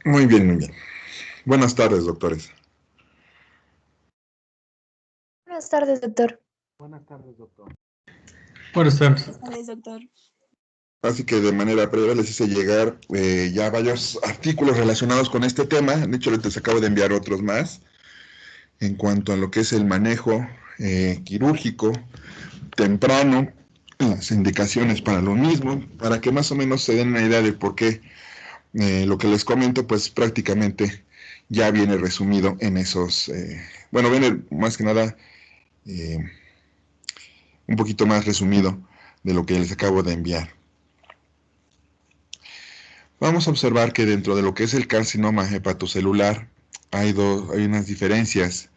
Muy bien, muy bien. Buenas tardes, doctores. Buenas tardes, doctor. Buenas tardes, doctor. Buenas tardes. Buenas tardes, doctor. Así que de manera breve les hice llegar ya varios artículos relacionados con este tema. De hecho, les acabo de enviar otros más en cuanto a lo que es el manejo quirúrgico temprano, las indicaciones para lo mismo, para que más o menos se den una idea de por qué lo que les comento, pues prácticamente ya viene resumido en esos, bueno, viene más que nada eh, un poquito más resumido de lo que les acabo de enviar. Vamos a observar que dentro de lo que es el carcinoma hepatocelular hay unas diferencias,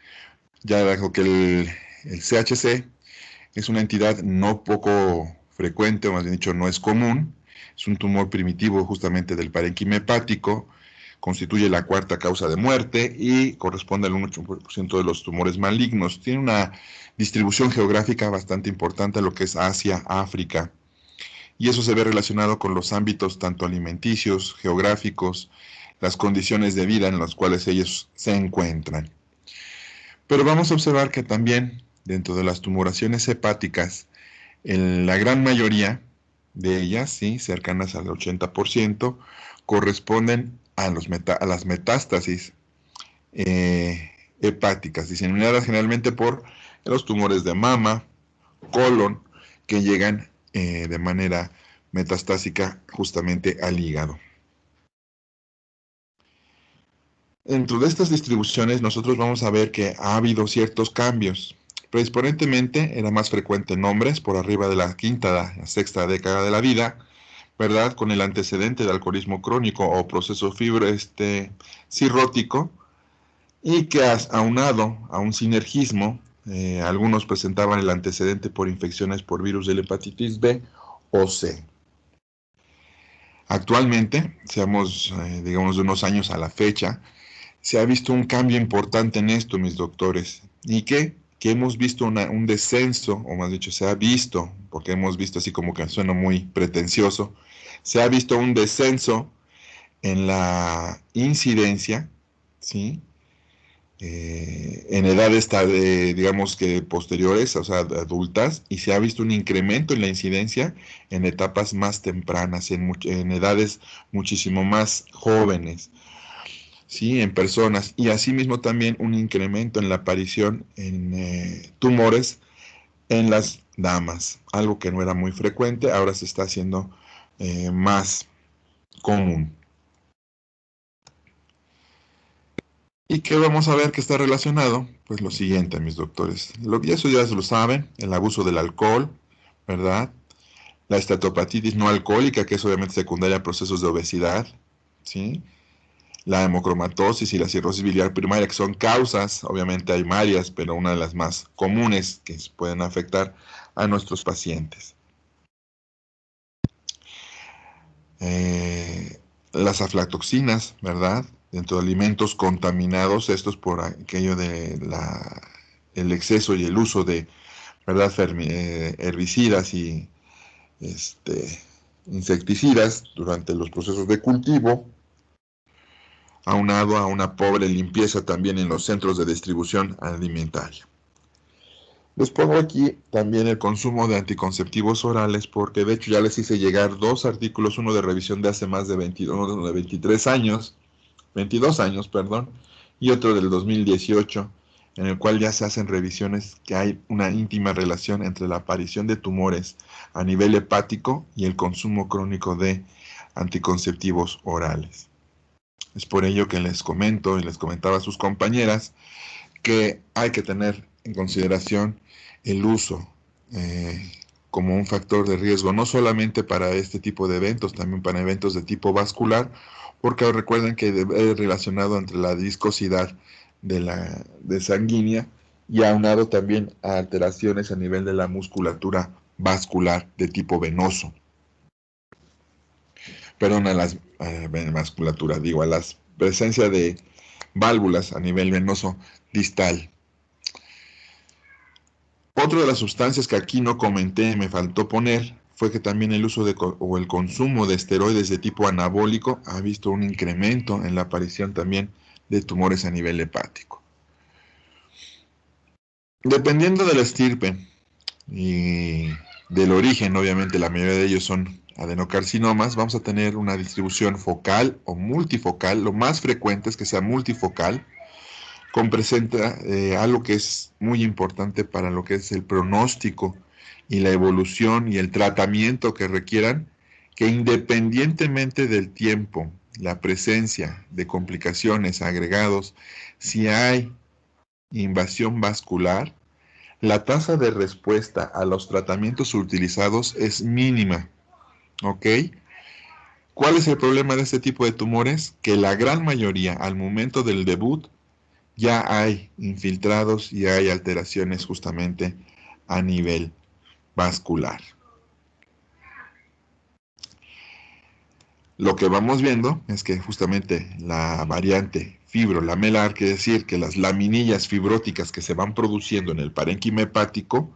ya dado que el CHC es una entidad no poco frecuente, o más bien dicho, no es común, es un tumor primitivo justamente del parénquima hepático, constituye la cuarta causa de muerte y corresponde al 1% de los tumores malignos. Tiene una distribución geográfica bastante importante a lo que es Asia, África, y eso se ve relacionado con los ámbitos tanto alimenticios, geográficos, las condiciones de vida en las cuales ellos se encuentran. Pero vamos a observar que también dentro de las tumoraciones hepáticas, en la gran mayoría de ellas, sí, cercanas al 80%, corresponden a las metástasis hepáticas, diseminadas generalmente por los tumores de mama, colon, que llegan de manera metastásica justamente al hígado. Dentro de estas distribuciones nosotros vamos a ver que ha habido ciertos cambios. Predisponentemente era más frecuente en hombres por arriba de la quinta, la sexta década de la vida, ¿verdad? Con el antecedente de alcoholismo crónico o proceso cirrótico, y que aunado a un sinergismo, algunos presentaban el antecedente por infecciones por virus de la hepatitis B o C. Actualmente, seamos, digamos, de unos años a la fecha, se ha visto un cambio importante en esto, mis doctores. ¿Y qué? Que hemos visto un descenso, o más dicho, se ha visto, porque hemos visto así como que suena muy pretencioso, se ha visto un descenso en la incidencia, ¿sí? En edades, digamos que posteriores, o sea, adultas, y se ha visto un incremento en la incidencia en etapas más tempranas, en edades muchísimo más jóvenes, ¿sí? En personas, y asimismo también un incremento en la aparición en tumores en las damas, algo que no era muy frecuente, ahora se está haciendo más común. ¿Y qué vamos a ver que está relacionado? Pues lo siguiente, mis doctores. Eso ya se lo saben, el abuso del alcohol, ¿verdad? La esteatopatitis no alcohólica, que es obviamente secundaria a procesos de obesidad, ¿sí? La hemocromatosis y la cirrosis biliar primaria, que son causas, obviamente hay varias, pero una de las más comunes que pueden afectar a nuestros pacientes. Las aflatoxinas, ¿verdad? Dentro de alimentos contaminados, estos por aquello de el exceso y el uso de, ¿verdad? Herbicidas y insecticidas durante los procesos de cultivo, aunado a una pobre limpieza también en los centros de distribución alimentaria. Les pongo aquí también el consumo de anticonceptivos orales, porque de hecho ya les hice llegar dos artículos, uno de revisión de hace más de 23 años, 22 años, perdón, y otro del 2018, en el cual ya se hacen revisiones que hay una íntima relación entre la aparición de tumores a nivel hepático y el consumo crónico de anticonceptivos orales. Es por ello que les comento y les comentaba a sus compañeras que hay que tener en consideración el uso como un factor de riesgo, no solamente para este tipo de eventos, también para eventos de tipo vascular, porque recuerden que es relacionado entre la viscosidad de sanguínea y aunado también a alteraciones a nivel de la musculatura vascular de tipo venoso. Perdón, a la vasculatura, digo, a la presencia de válvulas a nivel venoso distal. Otra de las sustancias que aquí no comenté, me faltó poner, fue que también el uso o el consumo de esteroides de tipo anabólico ha visto un incremento en la aparición también de tumores a nivel hepático. Dependiendo de la estirpe y del origen, obviamente la mayoría de ellos son adenocarcinomas, vamos a tener una distribución focal o multifocal. Lo más frecuente es que sea multifocal, presenta algo que es muy importante para lo que es el pronóstico y la evolución y el tratamiento que requieran, que independientemente del tiempo, la presencia de complicaciones, agregados, si hay invasión vascular, la tasa de respuesta a los tratamientos utilizados es mínima, ¿ok? ¿Cuál es el problema de este tipo de tumores? Que la gran mayoría, al momento del debut, ya hay infiltrados y hay alteraciones justamente a nivel vascular. Lo que vamos viendo es que justamente la variante fibrolamelar, quiere decir que las laminillas fibróticas que se van produciendo en el parénquima hepático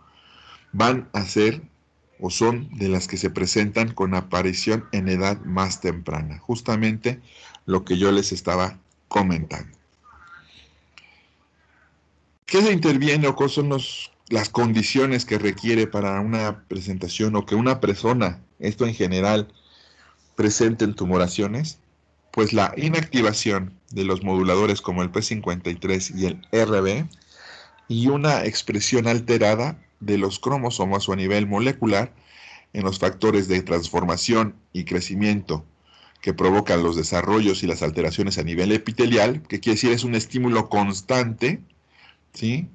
van a ser o son de las que se presentan con aparición en edad más temprana. Justamente lo que yo les estaba comentando. ¿Qué se interviene o cuáles son las condiciones que requiere para una presentación o que una persona, esto en general, presente en tumoraciones? Pues la inactivación de los moduladores como el P53 y el RB y una expresión alterada de los cromosomas o a nivel molecular en los factores de transformación y crecimiento que provocan los desarrollos y las alteraciones a nivel epitelial, que quiere decir es un estímulo constante, ¿sí?,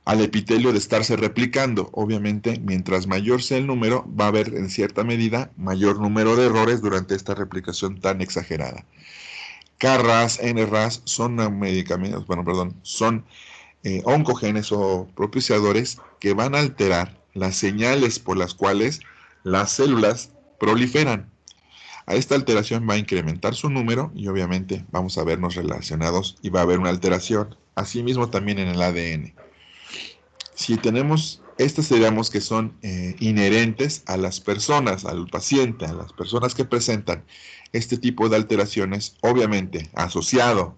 al epitelio de estarse replicando. Obviamente, mientras mayor sea el número, va a haber en cierta medida mayor número de errores durante esta replicación tan exagerada. KRAS, NRAS son medicamentos, son oncogenes o propiciadores que van a alterar las señales por las cuales las células proliferan. A esta alteración va a incrementar su número y obviamente vamos a vernos relacionados y va a haber una alteración. Asimismo también en el ADN. Si tenemos, estas diríamos que son inherentes a las personas, al paciente, a las personas que presentan este tipo de alteraciones, obviamente asociado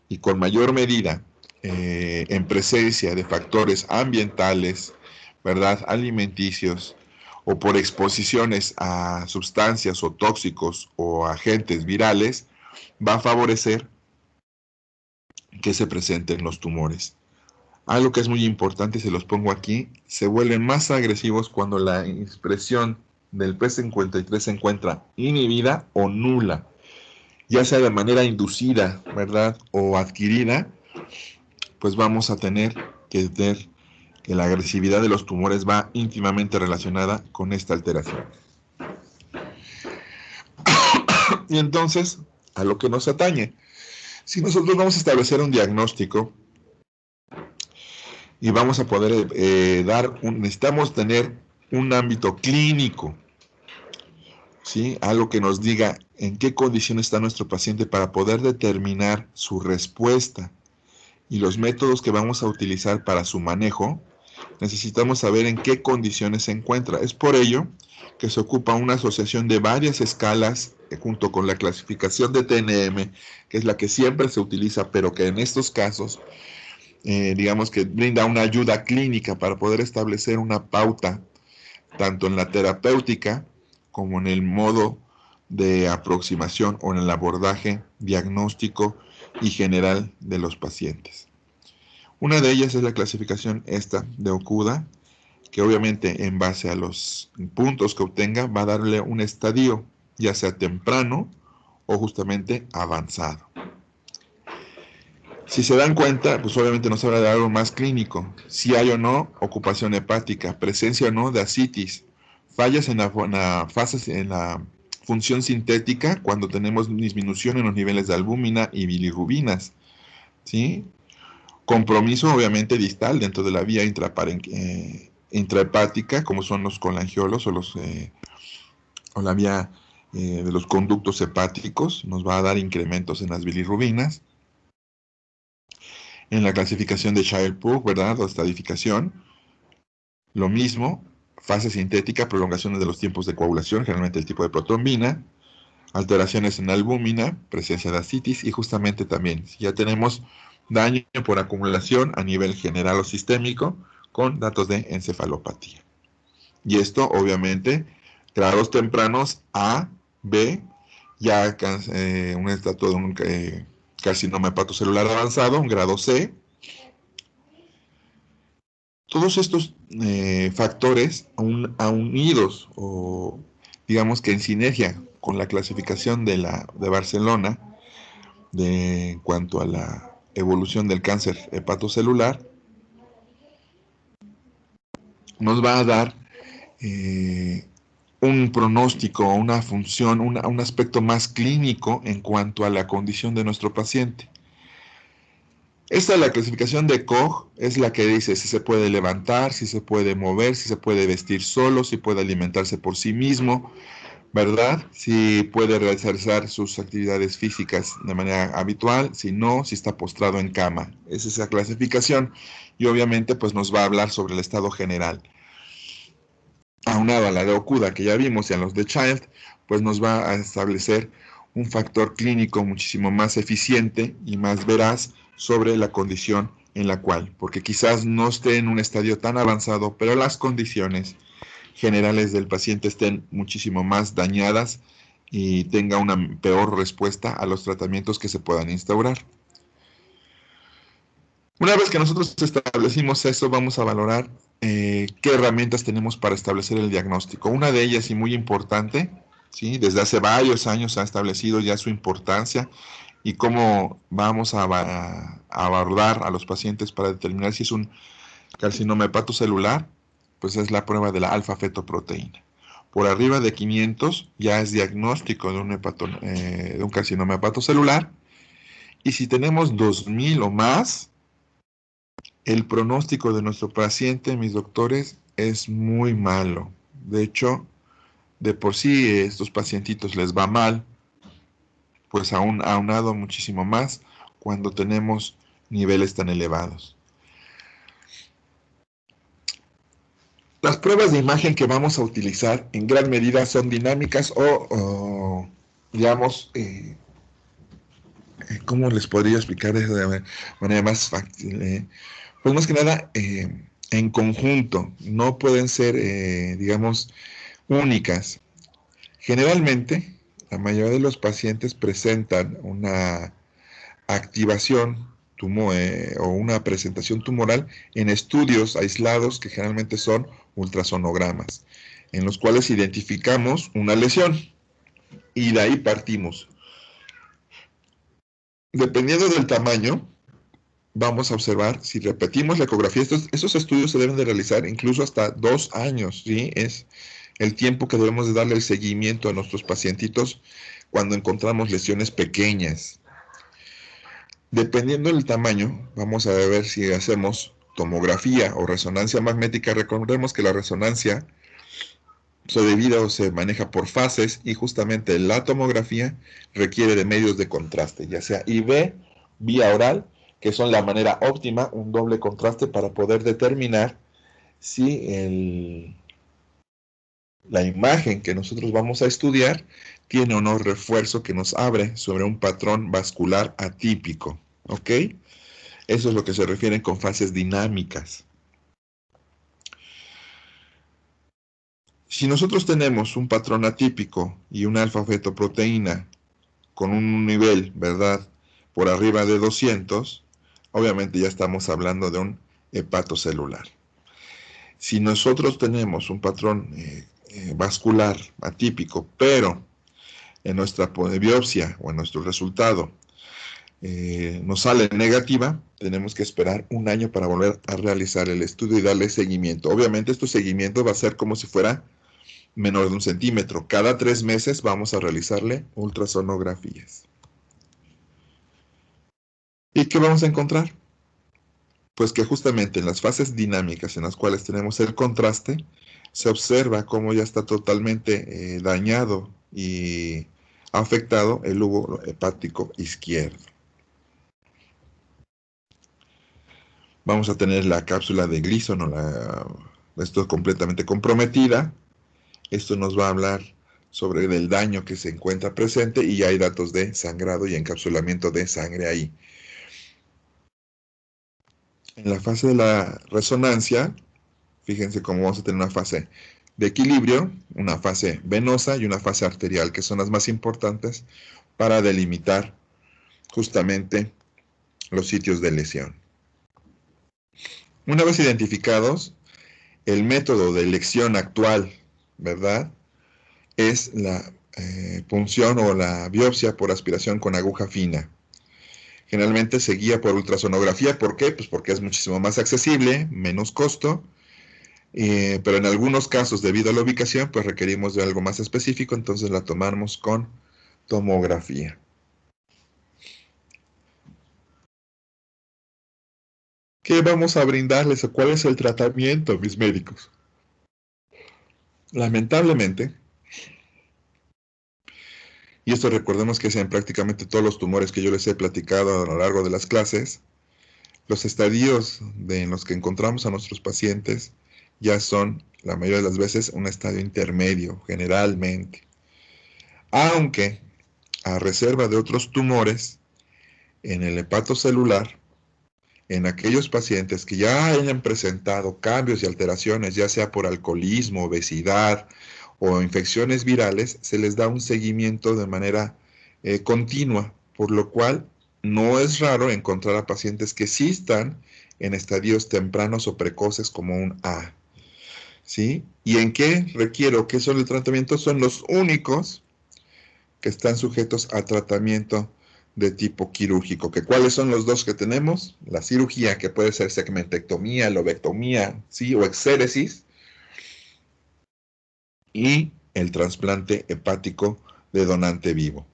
y con mayor medida en presencia de factores ambientales, ¿verdad?, alimenticios, o por exposiciones a sustancias o tóxicos o agentes virales, va a favorecer que se presenten los tumores. Algo que es muy importante, se los pongo aquí, se vuelven más agresivos cuando la expresión del P53 se encuentra inhibida o nula, ya sea de manera inducida, ¿verdad?, o adquirida, pues vamos a tener que ver que la agresividad de los tumores va íntimamente relacionada con esta alteración. Y entonces, a lo que nos atañe, si nosotros vamos a establecer un diagnóstico y vamos a poder necesitamos tener un ámbito clínico, ¿sí?, algo que nos diga en qué condición está nuestro paciente para poder determinar su respuesta y los métodos que vamos a utilizar para su manejo. Necesitamos saber en qué condiciones se encuentra. Es por ello que se ocupa una asociación de varias escalas junto con la clasificación de TNM, que es la que siempre se utiliza, pero que en estos casos, digamos que brinda una ayuda clínica para poder establecer una pauta, tanto en la terapéutica como en el modo de aproximación o en el abordaje diagnóstico y general de los pacientes. Una de ellas es la clasificación esta de Okuda, que obviamente en base a los puntos que obtenga va a darle un estadio, ya sea temprano o justamente avanzado. Si se dan cuenta, pues obviamente nos habla de algo más clínico, si hay o no ocupación hepática, presencia o no de ascitis, fallas en la función sintética cuando tenemos disminución en los niveles de albúmina y bilirrubinas, ¿sí?, compromiso obviamente distal dentro de la vía intrahepática, como son los colangiolos o la vía de los conductos hepáticos, nos va a dar incrementos en las bilirrubinas. En la clasificación de Child-Pugh, ¿verdad?, o estadificación, lo mismo, fase sintética, prolongaciones de los tiempos de coagulación, generalmente el tipo de protrombina, alteraciones en albúmina, presencia de ascitis, y justamente también, si ya tenemos daño por acumulación a nivel general o sistémico, con datos de encefalopatía. Y esto, obviamente, grados tempranos A, B, ya un estatus de un carcinoma hepatocelular avanzado, un grado C. Todos estos factores unidos o digamos que en sinergia con la clasificación de Barcelona en cuanto a la evolución del cáncer hepatocelular, nos va a dar un pronóstico, una función, un aspecto más clínico en cuanto a la condición de nuestro paciente. Esta, la clasificación de Koch, es la que dice si se puede levantar, si se puede mover, si se puede vestir solo, si puede alimentarse por sí mismo, ¿verdad? Si puede realizar sus actividades físicas de manera habitual, si no, si está postrado en cama. Es esa clasificación y obviamente pues nos va a hablar sobre el estado general. Aunado a la de Okuda que ya vimos y a los de Child, pues nos va a establecer un factor clínico muchísimo más eficiente y más veraz sobre la condición en la cual, porque quizás no esté en un estadio tan avanzado, pero las condiciones generales del paciente estén muchísimo más dañadas y tenga una peor respuesta a los tratamientos que se puedan instaurar. Una vez que nosotros establecimos eso, vamos a valorar qué herramientas tenemos para establecer el diagnóstico. Una de ellas, y muy importante, ¿sí? Desde hace varios años ha establecido ya su importancia y cómo vamos a abordar a los pacientes para determinar si es un carcinoma hepatocelular, pues es la prueba de la alfa-fetoproteína. Por arriba de 500 ya es diagnóstico de un carcinoma hepatocelular, y si tenemos 2000 o más, el pronóstico de nuestro paciente, mis doctores, es muy malo. De hecho, de por sí estos pacientitos les va mal, pues aunado muchísimo más cuando tenemos niveles tan elevados. Las pruebas de imagen que vamos a utilizar en gran medida son dinámicas o digamos, ¿cómo les podría explicar eso de manera más fácil? Pues más que nada, en conjunto, no pueden ser, digamos, únicas. Generalmente, la mayoría de los pacientes presentan una activación o una presentación tumoral en estudios aislados que generalmente son ultrasonogramas, en los cuales identificamos una lesión y de ahí partimos. Dependiendo del tamaño, vamos a observar si repetimos la ecografía. Estos estudios se deben de realizar incluso hasta 2 años, ¿sí? Es el tiempo que debemos de darle el seguimiento a nuestros pacientitos cuando encontramos lesiones pequeñas. Dependiendo del tamaño, vamos a ver si hacemos tomografía o resonancia magnética. Recordemos que la resonancia se maneja por fases y justamente la tomografía requiere de medios de contraste, ya sea IV, vía oral, que son la manera óptima, un doble contraste para poder determinar si la imagen que nosotros vamos a estudiar tiene o no refuerzo que nos abre sobre un patrón vascular atípico, ¿ok? Eso es lo que se refiere con fases dinámicas. Si nosotros tenemos un patrón atípico y una alfa-fetoproteína con un nivel, ¿verdad?, por arriba de 200, obviamente ya estamos hablando de un hepatocelular. Si nosotros tenemos un patrón vascular atípico, pero en nuestra biopsia o en nuestro resultado nos sale negativa, tenemos que esperar 1 año para volver a realizar el estudio y darle seguimiento. Obviamente este seguimiento va a ser como si fuera menor de 1 centímetro. Cada 3 meses vamos a realizarle ultrasonografías. ¿Y qué vamos a encontrar? Pues que justamente en las fases dinámicas en las cuales tenemos el contraste, se observa cómo ya está totalmente dañado y afectado el lóbulo hepático izquierdo. Vamos a tener la cápsula de Gleason o esto es completamente comprometida. Esto nos va a hablar sobre el daño que se encuentra presente y hay datos de sangrado y encapsulamiento de sangre ahí. En la fase de la resonancia, fíjense cómo vamos a tener una fase de equilibrio, una fase venosa y una fase arterial, que son las más importantes para delimitar justamente los sitios de lesión. Una vez identificados, el método de elección actual, ¿verdad?, es la punción o la biopsia por aspiración con aguja fina. Generalmente se guía por ultrasonografía. ¿Por qué? Pues porque es muchísimo más accesible, menos costo, pero en algunos casos, debido a la ubicación, pues requerimos de algo más específico, entonces la tomamos con tomografía. ¿Qué vamos a brindarles o cuál es el tratamiento, mis médicos? Lamentablemente, y esto recordemos que es en prácticamente todos los tumores que yo les he platicado a lo largo de las clases, los estadios en los que encontramos a nuestros pacientes ya son, la mayoría de las veces, un estadio intermedio, generalmente. Aunque, a reserva de otros tumores, en el hepatocelular, en aquellos pacientes que ya hayan presentado cambios y alteraciones, ya sea por alcoholismo, obesidad o infecciones virales, se les da un seguimiento de manera continua, por lo cual no es raro encontrar a pacientes que sí están en estadios tempranos o precoces como un A. ¿Sí? ¿Y en qué requiero? ¿Qué son el tratamiento? Son los únicos que están sujetos a tratamiento de tipo quirúrgico. ¿Que cuáles son los dos que tenemos? La cirugía, que puede ser segmentectomía, lobectomía, ¿sí? O exéresis, y el trasplante hepático de donante vivo.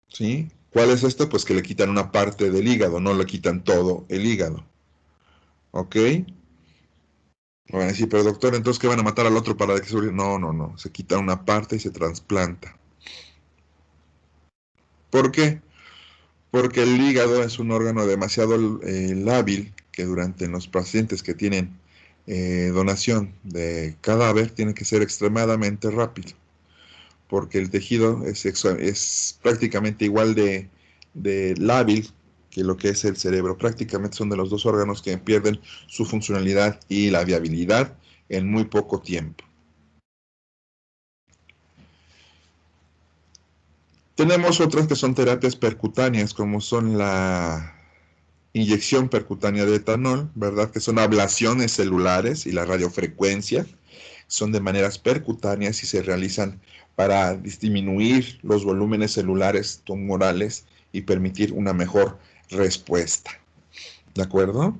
¿Sí? ¿Cuál es esto? Pues que le quitan una parte del hígado, no le quitan todo el hígado. ¿Ok? Van a decir, pero doctor, ¿entonces qué van a matar al otro para que se... No, no, no. Se quita una parte y se trasplanta. ¿Por qué? Porque el hígado es un órgano demasiado lábil que durante los pacientes que tienen donación de cadáver tiene que ser extremadamente rápido, porque el tejido es prácticamente igual de lábil que lo que es el cerebro. Prácticamente son de los dos órganos que pierden su funcionalidad y la viabilidad en muy poco tiempo. Tenemos otras que son terapias percutáneas, como son la inyección percutánea de etanol, ¿verdad? Que son ablaciones celulares y la radiofrecuencia. Son de maneras percutáneas y se realizan para disminuir los volúmenes celulares tumorales y permitir una mejor respuesta. ¿De acuerdo?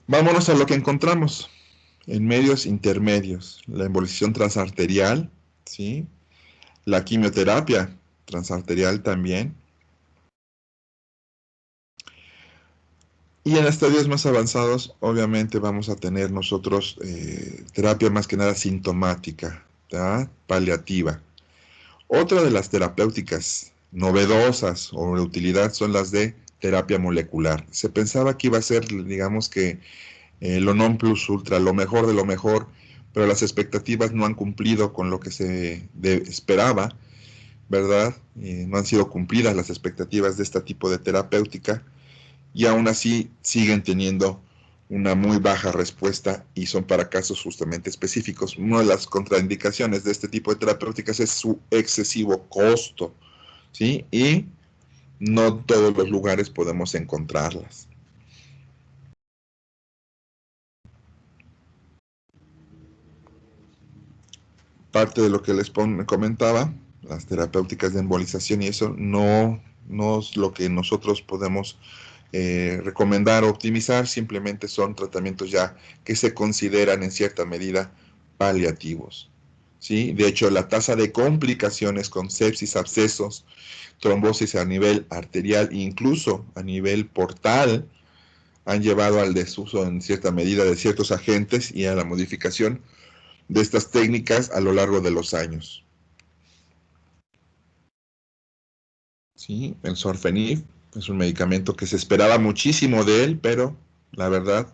Vámonos a lo que encontramos en medios intermedios. La embolización transarterial, ¿sí? La quimioterapia transarterial también. Y en estadios más avanzados, obviamente vamos a tener nosotros terapia más que nada sintomática, ¿tá? Paliativa. Otra de las terapéuticas novedosas o de utilidad son las de terapia molecular. Se pensaba que iba a ser, digamos que, lo non plus ultra, lo mejor de lo mejor, pero las expectativas no han cumplido con lo que se esperaba, ¿verdad? No han sido cumplidas las expectativas de este tipo de terapéutica, y aún así siguen teniendo una muy baja respuesta y son para casos justamente específicos. Una de las contraindicaciones de este tipo de terapéuticas es su excesivo costo, ¿sí? Y no todos los lugares podemos encontrarlas. Parte de lo que les comentaba, las terapéuticas de embolización y eso no es lo que nosotros podemos recomendar o optimizar, simplemente son tratamientos ya que se consideran en cierta medida paliativos. ¿Sí? De hecho, la tasa de complicaciones con sepsis, abscesos, trombosis a nivel arterial, incluso a nivel portal, han llevado al desuso en cierta medida de ciertos agentes y a la modificación de estas técnicas a lo largo de los años. ¿Sí? El Sorfenib es un medicamento que se esperaba muchísimo de él, pero la verdad,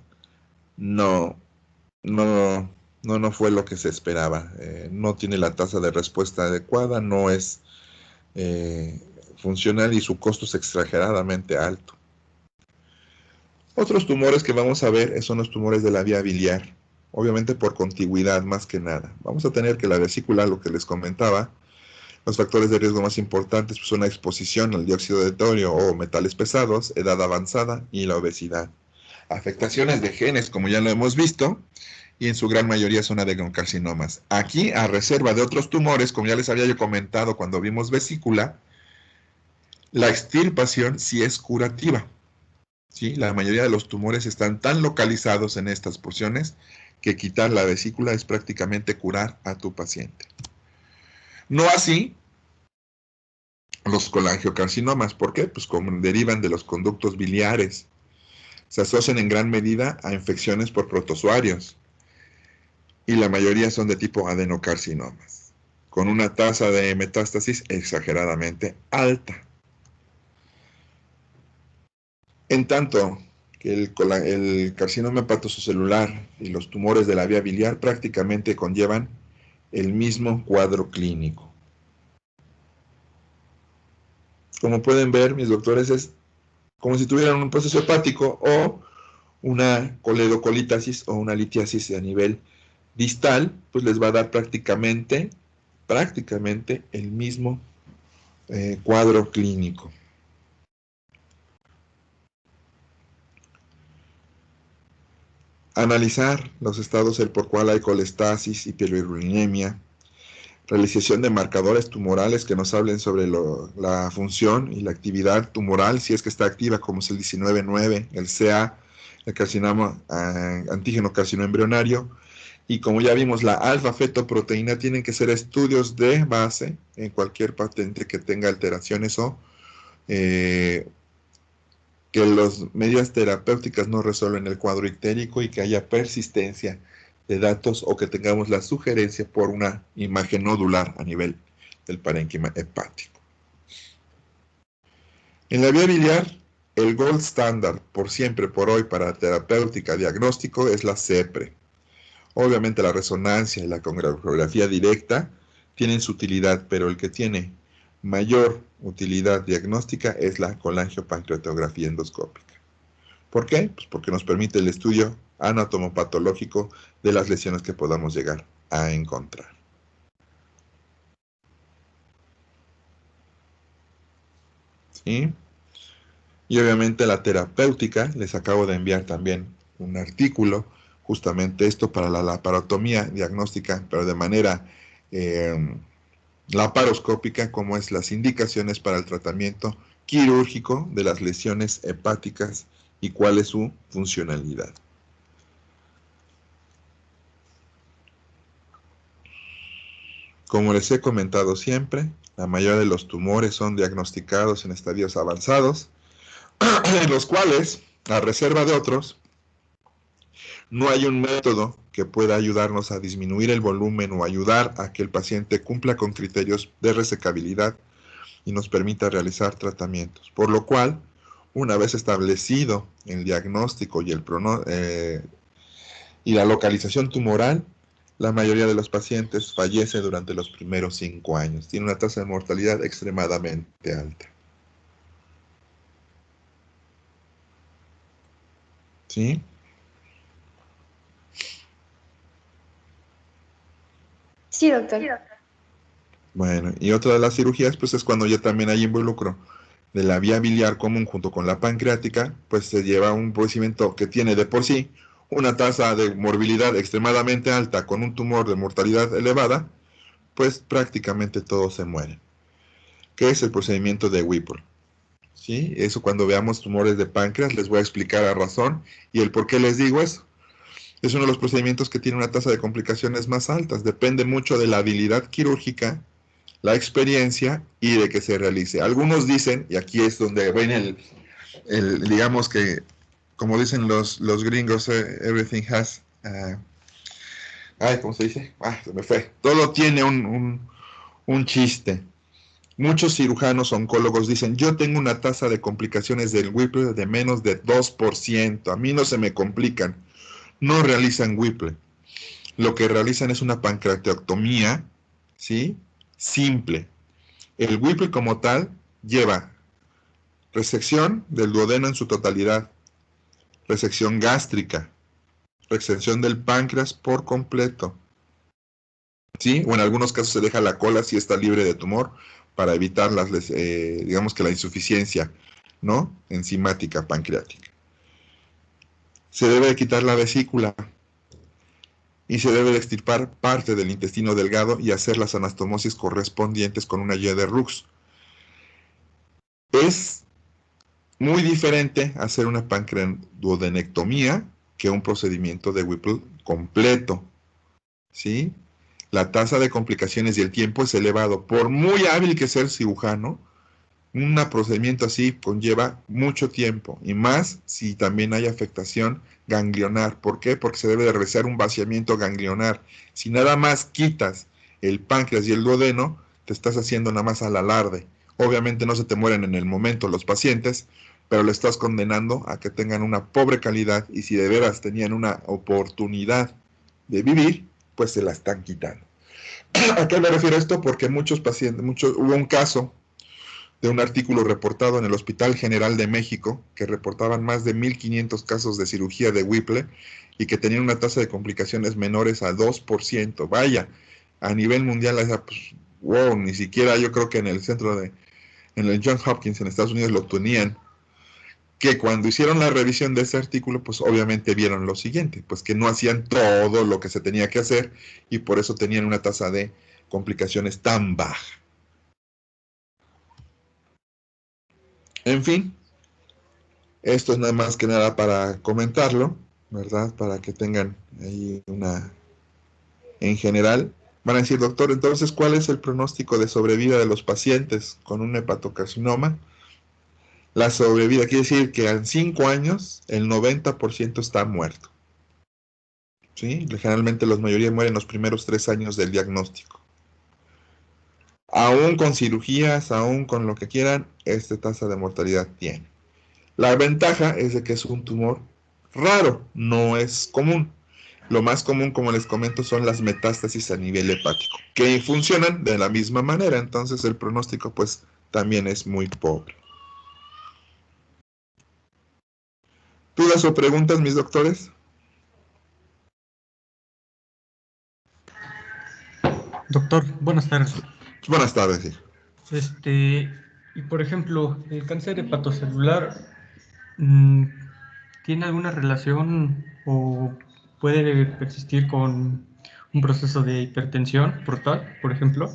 no fue lo que se esperaba. No tiene la tasa de respuesta adecuada, no es funcional y su costo es exageradamente alto. Otros tumores que vamos a ver son los tumores de la vía biliar, obviamente por contigüidad más que nada. Vamos a tener que la vesícula, lo que les comentaba, los factores de riesgo más importantes pues, son la exposición al dióxido de torio o metales pesados, edad avanzada y la obesidad. Afectaciones de genes, como ya lo hemos visto, y en su gran mayoría son adenocarcinomas. Aquí, a reserva de otros tumores, como ya les había yo comentado cuando vimos vesícula, la extirpación sí es curativa. ¿Sí? La mayoría de los tumores están tan localizados en estas porciones que quitar la vesícula es prácticamente curar a tu paciente. No así los colangiocarcinomas. ¿Por qué? Pues como derivan de los conductos biliares. Se asocian en gran medida a infecciones por protozoarios. Y la mayoría son de tipo adenocarcinomas, con una tasa de metástasis exageradamente alta. En tanto que el carcinoma hepatocelular y los tumores de la vía biliar prácticamente conllevan el mismo cuadro clínico. Como pueden ver, mis doctores, es como si tuvieran un proceso hepático o una coledocolitasis o una litiasis a nivel distal, pues les va a dar prácticamente el mismo cuadro clínico. Analizar los estados por cual hay colestasis y piroglucinemia, realización de marcadores tumorales que nos hablen sobre la función y la actividad tumoral, si es que está activa, como es el 19-9, el CA, el carcinoma antígeno carcinoembrionario, y como ya vimos, la alfa-fetoproteína, tienen que ser estudios de base en cualquier paciente que tenga alteraciones o que las medidas terapéuticas no resuelven el cuadro ictérico y que haya persistencia de datos o que tengamos la sugerencia por una imagen nodular a nivel del parénquima hepático. En la vía biliar, el gold standard por siempre, por hoy, para terapéutica diagnóstico es la CEPRE. Obviamente la resonancia y la congratografía directa tienen su utilidad, pero el que tiene mayor utilidad diagnóstica es la colangiopancreatografía endoscópica. ¿Por qué? Pues porque nos permite el estudio anatomopatológico de las lesiones que podamos llegar a encontrar. ¿Sí? Y obviamente la terapéutica, les acabo de enviar también un artículo, justamente esto para la laparotomía diagnóstica, pero de manera laparoscópica, como es las indicaciones para el tratamiento quirúrgico de las lesiones hepáticas y cuál es su funcionalidad. Como les he comentado siempre, la mayoría de los tumores son diagnosticados en estadios avanzados, en los cuales, a reserva de otros, no hay un método que pueda ayudarnos a disminuir el volumen o ayudar a que el paciente cumpla con criterios de resecabilidad y nos permita realizar tratamientos. Por lo cual, una vez establecido el diagnóstico y la localización tumoral, la mayoría de los pacientes fallece durante los primeros 5 años. Tiene una tasa de mortalidad extremadamente alta. ¿Sí? Sí, doctor. Bueno, y otra de las cirugías, pues es cuando ya también hay involucro de la vía biliar común junto con la pancreática, pues se lleva un procedimiento que tiene de por sí una tasa de morbilidad extremadamente alta con un tumor de mortalidad elevada, pues prácticamente todos se mueren. ¿Qué es el procedimiento de Whipple? ¿Sí? Eso cuando veamos tumores de páncreas les voy a explicar a razón y el por qué les digo eso. Es uno de los procedimientos que tiene una tasa de complicaciones más altas. Depende mucho de la habilidad quirúrgica, la experiencia y de que se realice. Algunos dicen, y aquí es donde ven digamos que, como dicen los gringos, everything has, ¿cómo se dice? Se me fue. Todo tiene un chiste. Muchos cirujanos oncólogos dicen, yo tengo una tasa de complicaciones del Whipple de menos de 2%, a mí no se me complican. No realizan Whipple. Lo que realizan es una pancreatectomía, ¿sí? Simple. El Whipple como tal lleva resección del duodeno en su totalidad, resección gástrica, resección del páncreas por completo, ¿sí? O en algunos casos se deja la cola si está libre de tumor para evitar digamos que la insuficiencia, ¿no? Enzimática pancreática. Se debe de quitar la vesícula y se debe de extirpar parte del intestino delgado y hacer las anastomosis correspondientes con una guía de Rux. Es muy diferente hacer una pancreaduodenectomía que un procedimiento de Whipple completo, ¿sí? La tasa de complicaciones y el tiempo es elevado. Por muy hábil que sea el cirujano, un procedimiento así conlleva mucho tiempo, y más si también hay afectación ganglionar. ¿Por qué? Porque se debe de realizar un vaciamiento ganglionar. Si nada más quitas el páncreas y el duodeno, te estás haciendo nada más al alarde. Obviamente no se te mueren en el momento los pacientes, pero le estás condenando a que tengan una pobre calidad, y si de veras tenían una oportunidad de vivir, pues se la están quitando. ¿A qué me refiero esto? Porque muchos pacientes, hubo un caso de un artículo reportado en el Hospital General de México, que reportaban más de 1,500 casos de cirugía de Whipple y que tenían una tasa de complicaciones menores a 2%. Vaya, a nivel mundial, pues, wow, ni siquiera yo creo que en el en el Johns Hopkins en Estados Unidos lo tenían. Que cuando hicieron la revisión de ese artículo, pues obviamente vieron lo siguiente, pues que no hacían todo lo que se tenía que hacer y por eso tenían una tasa de complicaciones tan baja. En fin, esto es nada más que nada para comentarlo, ¿verdad? Para que tengan ahí en general. Van a decir, doctor, entonces, ¿cuál es el pronóstico de sobrevida de los pacientes con un hepatocarcinoma? La sobrevida quiere decir que en 5 años el 90% está muerto. ¿Sí? Generalmente la mayoría mueren los primeros 3 años del diagnóstico. Aún con cirugías, aún con lo que quieran, esta tasa de mortalidad tiene. La ventaja es de que es un tumor raro, no es común. Lo más común, como les comento, son las metástasis a nivel hepático, que funcionan de la misma manera, entonces el pronóstico pues también es muy pobre. ¿Dudas o preguntas, mis doctores? Doctor, buenas tardes. Buenas tardes, sí. Y por ejemplo, el cáncer hepatocelular, ¿tiene alguna relación o puede persistir con un proceso de hipertensión portal, por ejemplo?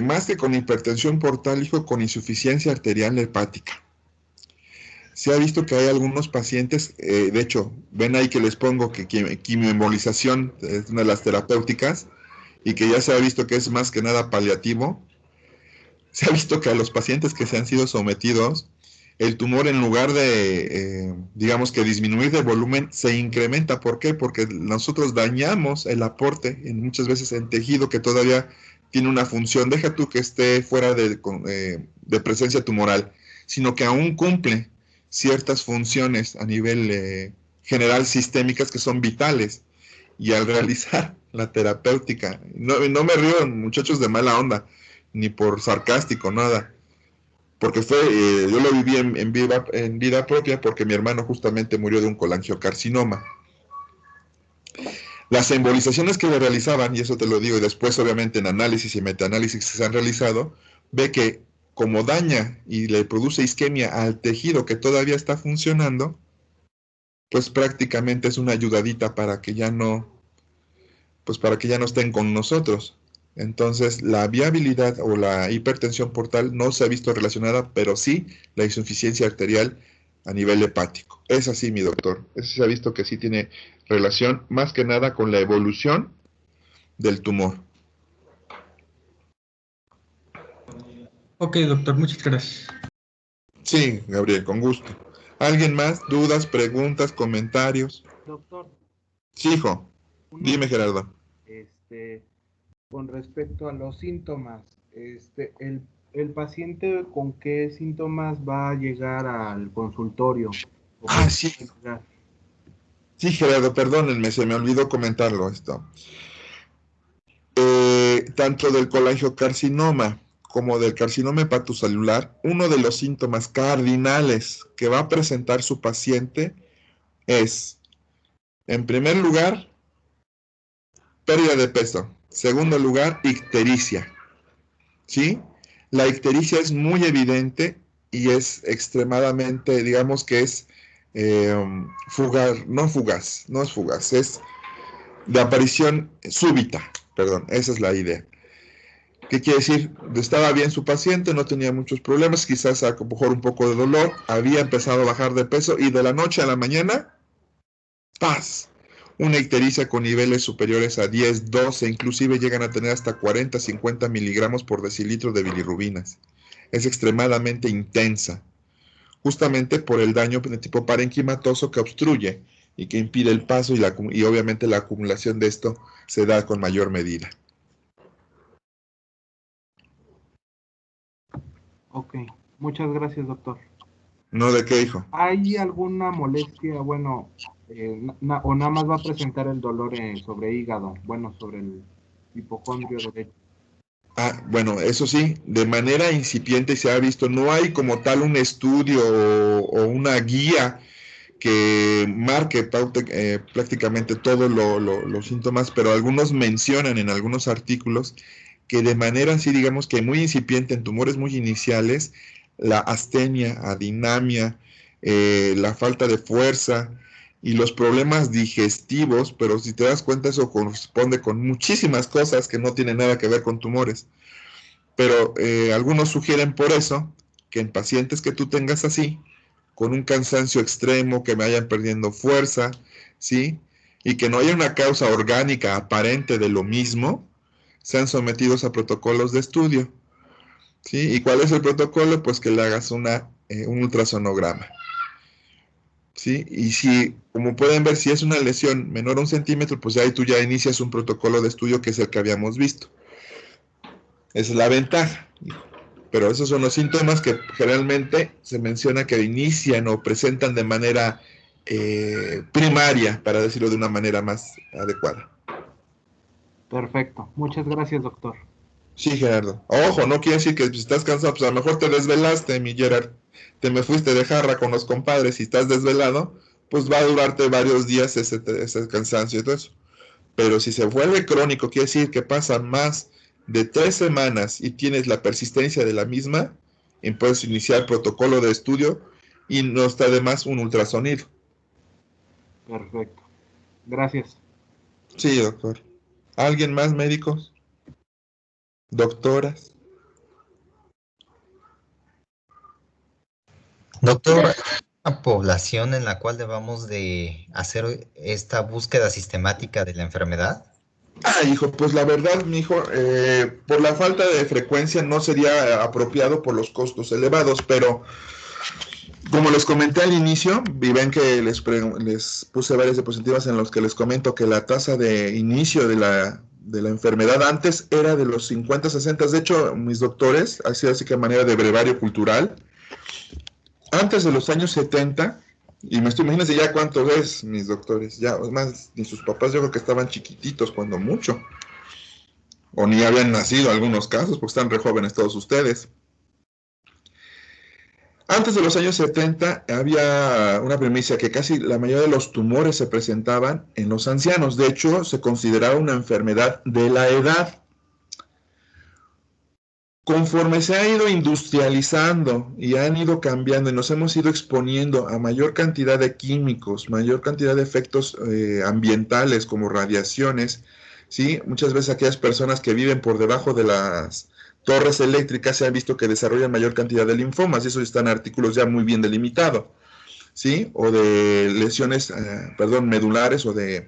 Más que con hipertensión portal, hijo, con insuficiencia arterial hepática. Se ha visto que hay algunos pacientes, de hecho, ven ahí que les pongo que quimioembolización es una de las terapéuticas y que ya se ha visto que es más que nada paliativo. Se ha visto que a los pacientes que se han sido sometidos, el tumor en lugar de, digamos que disminuir de volumen, se incrementa. ¿Por qué? Porque nosotros dañamos el aporte muchas veces en tejido que todavía tiene una función. Deja tú que esté fuera de presencia tumoral, sino que aún cumple ciertas funciones a nivel general sistémicas que son vitales. Y al realizar la terapéutica, no me río, muchachos, de mala onda, ni por sarcástico, nada, porque yo lo viví en vida propia, porque mi hermano justamente murió de un colangiocarcinoma. Las embolizaciones que le realizaban, y eso te lo digo, y después obviamente en análisis y metaanálisis que se han realizado, ve que como daña y le produce isquemia al tejido que todavía está funcionando, pues prácticamente es una ayudadita para que ya no, pues para que ya no estén con nosotros. Entonces, la viabilidad o la hipertensión portal no se ha visto relacionada, pero sí la insuficiencia arterial a nivel hepático. Es así, mi doctor. Eso se ha visto que sí tiene relación más que nada con la evolución del tumor. Ok, doctor, muchas gracias. Sí, Gabriel, con gusto. ¿Alguien más? ¿Dudas, preguntas, comentarios? Doctor, Sí, hijo. una Dime, Gerardo. con respecto a los síntomas, El paciente con qué síntomas va a llegar al consultorio. Ah, sí. Sí, Gerardo, perdónenme, se me olvidó comentarlo esto. Tanto del colangiocarcinoma como del carcinoma hepatocelular, uno de los síntomas cardinales que va a presentar su paciente es, en primer lugar, pérdida de peso. Segundo lugar, ictericia. ¿Sí? La ictericia es muy evidente y es extremadamente, digamos que es fugaz, no es fugaz, es de aparición súbita, perdón, esa es la idea. ¿Qué quiere decir? Estaba bien su paciente, no tenía muchos problemas, quizás a lo mejor un poco de dolor, había empezado a bajar de peso y de la noche a la mañana, ¡paz! Una ictericia con niveles superiores a 10, 12, inclusive llegan a tener hasta 40, 50 miligramos por decilitro de bilirrubinas. Es extremadamente intensa, justamente por el daño de tipo parenquimatoso que obstruye y que impide el paso y obviamente la acumulación de esto se da con mayor medida. Ok, muchas gracias, doctor. ¿No de qué, hijo? ¿Hay alguna molestia, bueno, o nada más va a presentar el dolor sobre hígado, bueno, sobre el hipocondrio derecho? Ah, bueno, eso sí, de manera incipiente se ha visto, no hay como tal un estudio o una guía que marque prácticamente todos los síntomas, pero algunos mencionan en algunos artículos que de manera así, digamos que muy incipiente en tumores muy iniciales, la astenia, adinamia, la falta de fuerza y los problemas digestivos, pero si te das cuenta eso corresponde con muchísimas cosas que no tienen nada que ver con tumores. Pero algunos sugieren por eso que en pacientes que tú tengas así, con un cansancio extremo, que me vayan perdiendo fuerza, ¿sí? Y que no haya una causa orgánica aparente de lo mismo, sean sometidos a protocolos de estudio, ¿sí? ¿Y cuál es el protocolo? Pues que le hagas un ultrasonograma, ¿sí? Y si, como pueden ver, si es una lesión menor a 1 centímetro, pues ahí tú ya inicias un protocolo de estudio que es el que habíamos visto. Esa es la ventaja. Pero esos son los síntomas que generalmente se menciona que inician o presentan de manera primaria, para decirlo de una manera más adecuada. Perfecto, muchas gracias, doctor. Sí, Gerardo. Ojo, no quiere decir que si estás cansado, pues a lo mejor te desvelaste, mi Gerard. Te me fuiste de jarra con los compadres y estás desvelado, pues va a durarte varios días ese cansancio y todo eso. Pero si se vuelve crónico, quiere decir que pasan más de 3 semanas y tienes la persistencia de la misma, y puedes iniciar protocolo de estudio y no está de más un ultrasonido. Perfecto. Gracias. Sí, doctor. ¿Alguien más, médicos? ¿Doctoras? Doctor, ¿una población en la cual debamos de hacer esta búsqueda sistemática de la enfermedad? Ah, hijo, pues la verdad, mi hijo, por la falta de frecuencia no sería apropiado por los costos elevados, pero como les comenté al inicio, y ven que les puse varias diapositivas en los que les comento que la tasa de inicio de la enfermedad antes era de los 50, 60. De hecho, mis doctores, así que a manera de brevario cultural, antes de los años 70, y imagínense ya cuánto es, mis doctores, ya, más, ni sus papás yo creo que estaban chiquititos cuando mucho, o ni habían nacido en algunos casos, porque están re jóvenes todos ustedes. Antes de los años 70 había una premisa que casi la mayoría de los tumores se presentaban en los ancianos. De hecho, se consideraba una enfermedad de la edad. Conforme se ha ido industrializando y han ido cambiando y nos hemos ido exponiendo a mayor cantidad de químicos, mayor cantidad de efectos ambientales como radiaciones, ¿sí? Muchas veces aquellas personas que viven por debajo de las torres eléctricas se han visto que desarrollan mayor cantidad de linfomas y eso está en artículos ya muy bien delimitado, ¿sí? O de lesiones, medulares o de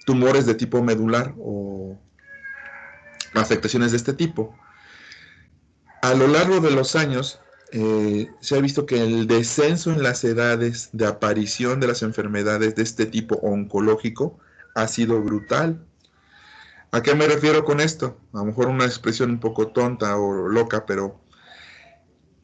tumores de tipo medular o afectaciones de este tipo. A lo largo de los años, se ha visto que el descenso en las edades de aparición de las enfermedades de este tipo oncológico ha sido brutal. ¿A qué me refiero con esto? A lo mejor una expresión un poco tonta o loca, pero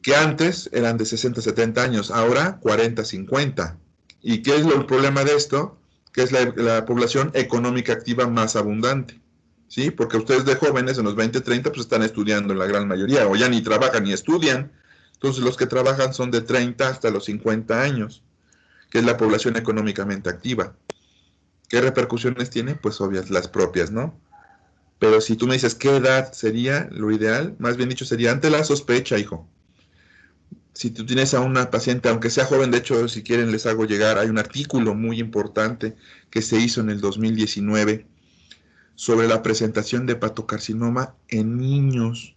que antes eran de 60, 70 años, ahora 40, 50. ¿Y qué es el problema de esto? Que es la población económica activa más abundante, ¿sí? Porque ustedes de jóvenes, en los 20, 30, pues están estudiando en la gran mayoría, o ya ni trabajan ni estudian. Entonces los que trabajan son de 30 hasta los 50 años, que es la población económicamente activa. ¿Qué repercusiones tiene? Pues obvias, las propias, ¿no? Pero si tú me dices qué edad sería lo ideal, más bien dicho sería ante la sospecha, hijo. Si tú tienes a una paciente, aunque sea joven, de hecho, si quieren les hago llegar, hay un artículo muy importante que se hizo en el 2019 sobre la presentación de hepatocarcinoma en niños.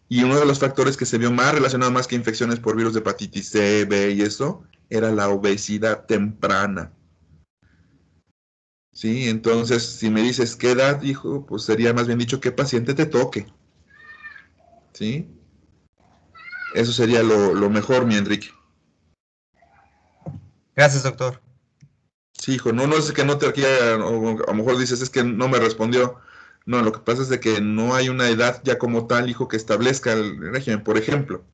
Y uno de los factores que se vio más relacionado más que infecciones por virus de hepatitis C, B y eso, era la obesidad temprana. ¿Sí? Entonces, si me dices qué edad, hijo, pues sería más bien dicho qué paciente te toque. ¿Sí? Eso sería lo mejor, mi Enrique. Gracias, doctor. Sí, hijo, no es que no te quiera, o a lo mejor dices, es que no me respondió. No, lo que pasa es de que no hay una edad ya como tal, hijo, que establezca el régimen. Por ejemplo,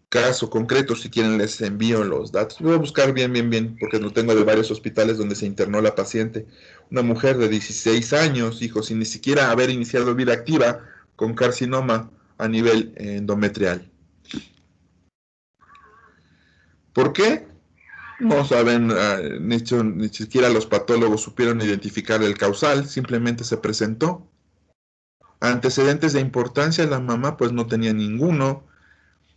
caso concreto, si quieren les envío los datos. Voy a buscar bien, porque lo tengo de varios hospitales donde se internó la paciente. Una mujer de 16 años, hijo, sin ni siquiera haber iniciado vida activa, con carcinoma a nivel endometrial. ¿Por qué? No saben, ni siquiera los patólogos supieron identificar el causal, simplemente se presentó. Antecedentes de importancia, la mamá pues no tenía ninguno,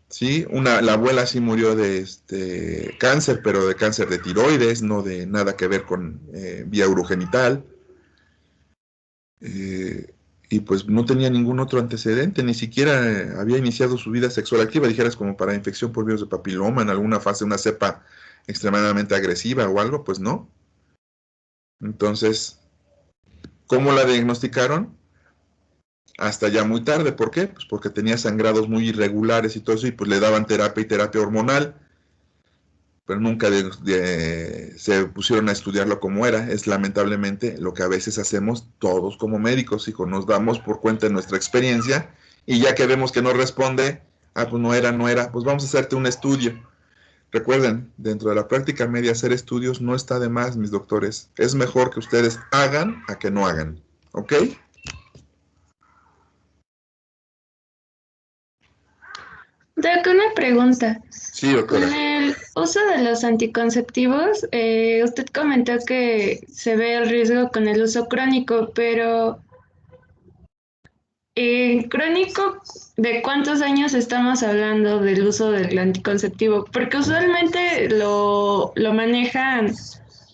¿sí? La abuela sí murió de cáncer, pero de cáncer de tiroides, no de nada que ver con vía urogenital. Y pues no tenía ningún otro antecedente, ni siquiera había iniciado su vida sexual activa, dijeras como para infección por virus de papiloma, en alguna fase, una cepa extremadamente agresiva o algo, pues no. Entonces, ¿cómo la diagnosticaron? Hasta ya muy tarde. ¿Por qué? Pues porque tenía sangrados muy irregulares y todo eso, y pues le daban terapia y terapia hormonal, pero nunca se pusieron a estudiarlo como era. Es lamentablemente lo que a veces hacemos todos como médicos, hijo, nos damos por cuenta de nuestra experiencia, y ya que vemos que no responde, pues no era, pues vamos a hacerte un estudio. Recuerden, dentro de la práctica médica hacer estudios no está de más, mis doctores. Es mejor que ustedes hagan a que no hagan. ¿Ok? Doc, una pregunta. Sí, doctora. Con el uso de los anticonceptivos, usted comentó que se ve el riesgo con el uso crónico, pero crónico, ¿de cuántos años estamos hablando del uso del anticonceptivo? Porque usualmente lo manejan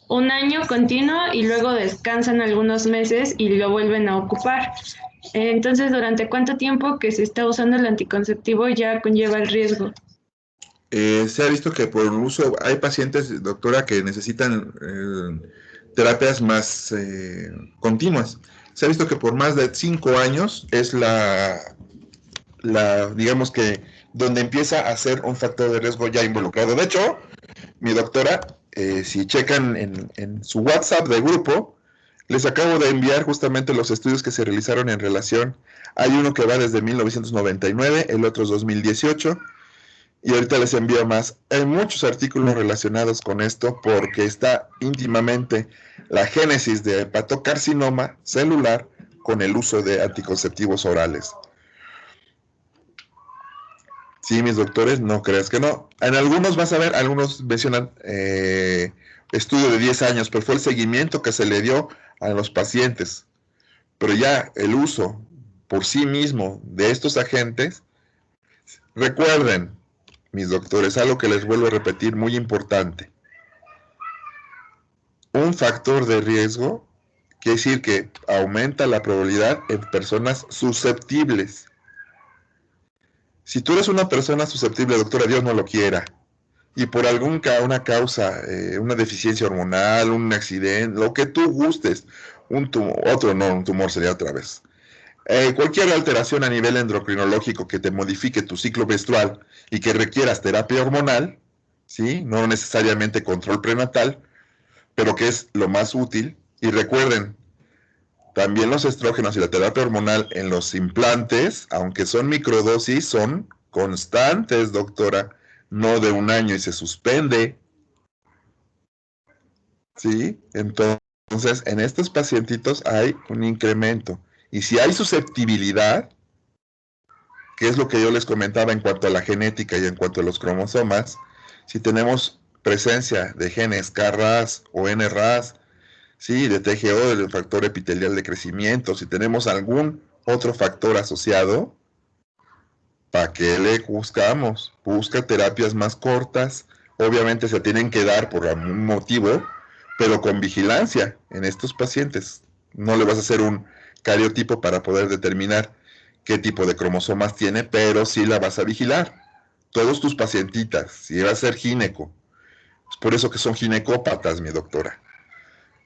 un año continuo y luego descansan algunos meses y lo vuelven a ocupar. Entonces, ¿durante cuánto tiempo que se está usando el anticonceptivo ya conlleva el riesgo? Se ha visto que por el uso, hay pacientes, doctora, que necesitan terapias más continuas. Se ha visto que por más de 5 años es digamos que, donde empieza a ser un factor de riesgo ya involucrado. De hecho, mi doctora, si checan en su WhatsApp de grupo, les acabo de enviar justamente los estudios que se realizaron en relación. Hay uno que va desde 1999, el otro es 2018, y ahorita les envío más. Hay muchos artículos relacionados con esto porque está íntimamente la génesis de hepatocarcinoma celular con el uso de anticonceptivos orales. Sí, mis doctores, no creas que no. En algunos vas a ver, algunos mencionan estudio de 10 años, pero fue el seguimiento que se le dio a los pacientes. Pero ya el uso por sí mismo de estos agentes, recuerden, mis doctores, algo que les vuelvo a repetir, muy importante. Un factor de riesgo quiere decir que aumenta la probabilidad en personas susceptibles. Si tú eres una persona susceptible, doctora, Dios no lo quiera, y por una causa, una deficiencia hormonal, un accidente, lo que tú gustes, un tumor sería otra vez. Cualquier alteración a nivel endocrinológico que te modifique tu ciclo menstrual y que requieras terapia hormonal, ¿sí? No necesariamente control prenatal, pero que es lo más útil. Y recuerden, También los estrógenos y la terapia hormonal en los implantes, aunque son microdosis, son constantes, doctora, no de un año y se suspende. ¿Sí? Entonces, en estos pacientitos hay un incremento. Y si hay susceptibilidad, que es lo que yo les comentaba en cuanto a la genética y en cuanto a los cromosomas, si tenemos presencia de genes KRAS o NRAS, sí, de TGO, del factor epitelial de crecimiento, si tenemos algún otro factor asociado, ¿para qué le buscamos? Busca terapias más cortas, obviamente se tienen que dar por algún motivo, pero con vigilancia en estos pacientes. No le vas a hacer un cariotipo para poder determinar qué tipo de cromosomas tiene, pero sí la vas a vigilar. Todos tus pacientitas, si va a ser gineco, es por eso que son ginecópatas, mi doctora.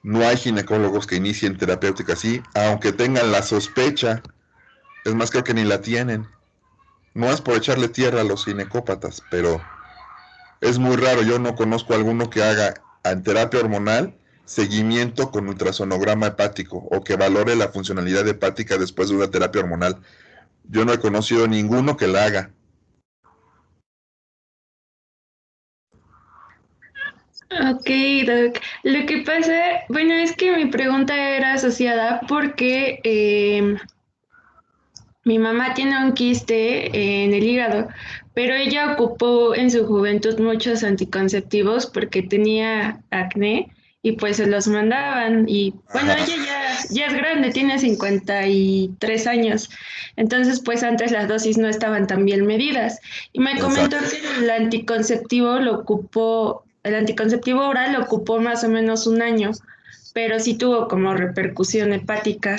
No hay ginecólogos que inicien terapéutica así, aunque tengan la sospecha. Es más, creo que ni la tienen. No es por echarle tierra a los ginecópatas, pero es muy raro. Yo no conozco a alguno que haga en terapia hormonal seguimiento con ultrasonograma hepático o que valore la funcionalidad hepática después de una terapia hormonal. Yo no he conocido ninguno que la haga. Ok, Doc. Lo que pasa, bueno, es que mi pregunta era asociada porque mi mamá tiene un quiste en el hígado, pero ella ocupó en su juventud muchos anticonceptivos porque tenía acné y pues se los mandaban. Y bueno, Ajá. ella ya es grande, tiene 53 años. Entonces, pues antes las dosis no estaban tan bien medidas. Y me comentó Exacto. que el anticonceptivo oral lo ocupó más o menos un año, pero sí tuvo como repercusión hepática.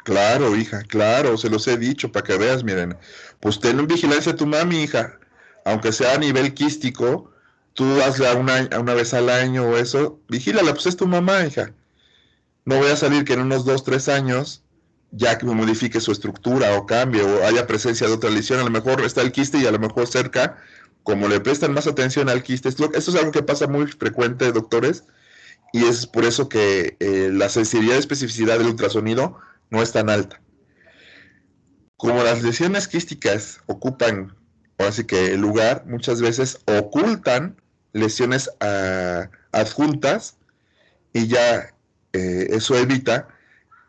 Claro, hija, claro, se los he dicho para que veas, miren. Pues ten en vigilancia a tu mami, hija. Aunque sea a nivel quístico, tú hazla una vez al año o eso, vigílala, pues es tu mamá, hija. No voy a salir que en unos 2, 3 años ya que me modifique su estructura o cambie o haya presencia de otra lesión. A lo mejor está el quiste y a lo mejor cerca, como le prestan más atención al quiste. Esto es algo que pasa muy frecuente, doctores, y es por eso que la sensibilidad y especificidad del ultrasonido no es tan alta. Como las lesiones quísticas ocupan, así que el lugar, muchas veces ocultan lesiones adjuntas y ya eso evita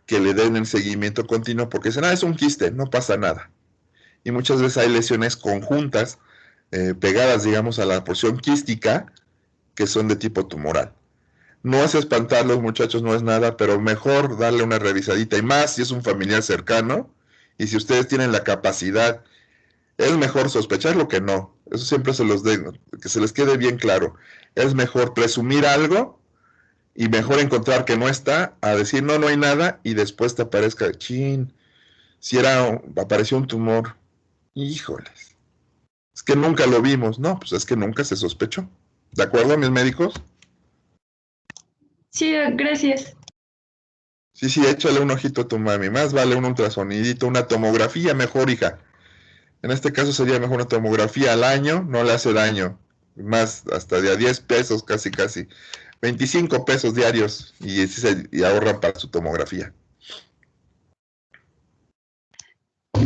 que le den el seguimiento continuo porque dicen, es un quiste, no pasa nada. Y muchas veces hay lesiones conjuntas pegadas, digamos, a la porción quística que son de tipo tumoral. No es espantarlos, muchachos, no es nada, pero mejor darle una revisadita y más si es un familiar cercano y si ustedes tienen la capacidad, es mejor sospecharlo que no. Eso siempre que se les quede bien claro. Es mejor presumir algo y mejor encontrar que no está, a decir no hay nada y después te aparezca, chin, si apareció un tumor, híjoles, es que nunca lo vimos, no, pues es que nunca se sospechó. ¿De acuerdo, mis médicos? Sí, gracias. Sí, échale un ojito a tu mami, más vale un ultrasonidito, una tomografía mejor, hija. En este caso sería mejor una tomografía al año, no le hace daño, más hasta de a 10 pesos casi, 25 pesos diarios y ahorran para su tomografía.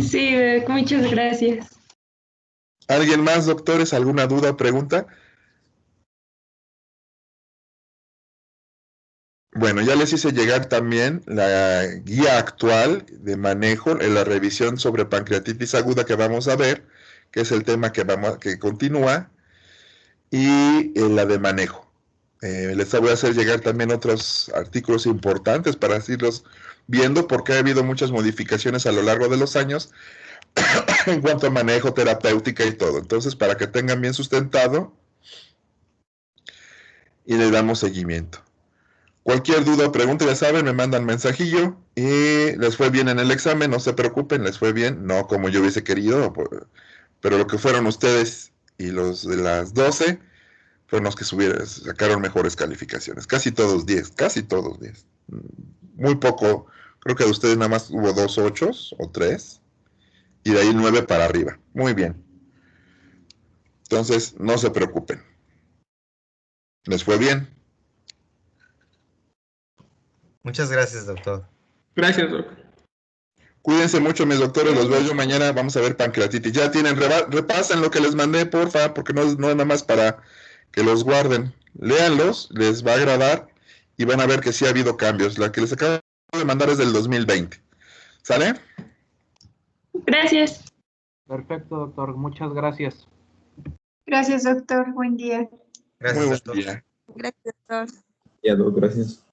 Sí, Doc, muchas gracias. ¿Alguien más, doctores? ¿Alguna duda o pregunta? Bueno, ya les hice llegar también la guía actual de manejo en la revisión sobre pancreatitis aguda que vamos a ver, que es el tema que continúa, y la de manejo. Les voy a hacer llegar también otros artículos importantes para irlos viendo porque ha habido muchas modificaciones a lo largo de los años en cuanto a manejo, terapéutica y todo. Entonces, para que tengan bien sustentado y le damos seguimiento. Cualquier duda o pregunta, ya saben, me mandan mensajillo y les fue bien en el examen, no se preocupen, les fue bien, no como yo hubiese querido, pero lo que fueron ustedes y los de las 12 fueron los que sacaron mejores calificaciones, casi todos 10. Muy poco, creo que de ustedes nada más hubo 2 8 o 3 y de ahí 9 para arriba, muy bien. Entonces, no se preocupen. ¿Les fue bien? Muchas gracias, doctor. Gracias, Doc. Cuídense mucho, mis doctores, los veo yo mañana. Vamos a ver pancreatitis. Ya tienen, repasen lo que les mandé, porfa, porque no es nada más para que los guarden. Léanlos, les va a agradar y van a ver que sí ha habido cambios. La que les acabo de mandar es del 2020. ¿Sale? Gracias. Perfecto, doctor. Muchas gracias. Gracias, doctor. Buen día. Gracias, Muy doctor. buen día. Gracias, doctor. Ya, Doc, gracias.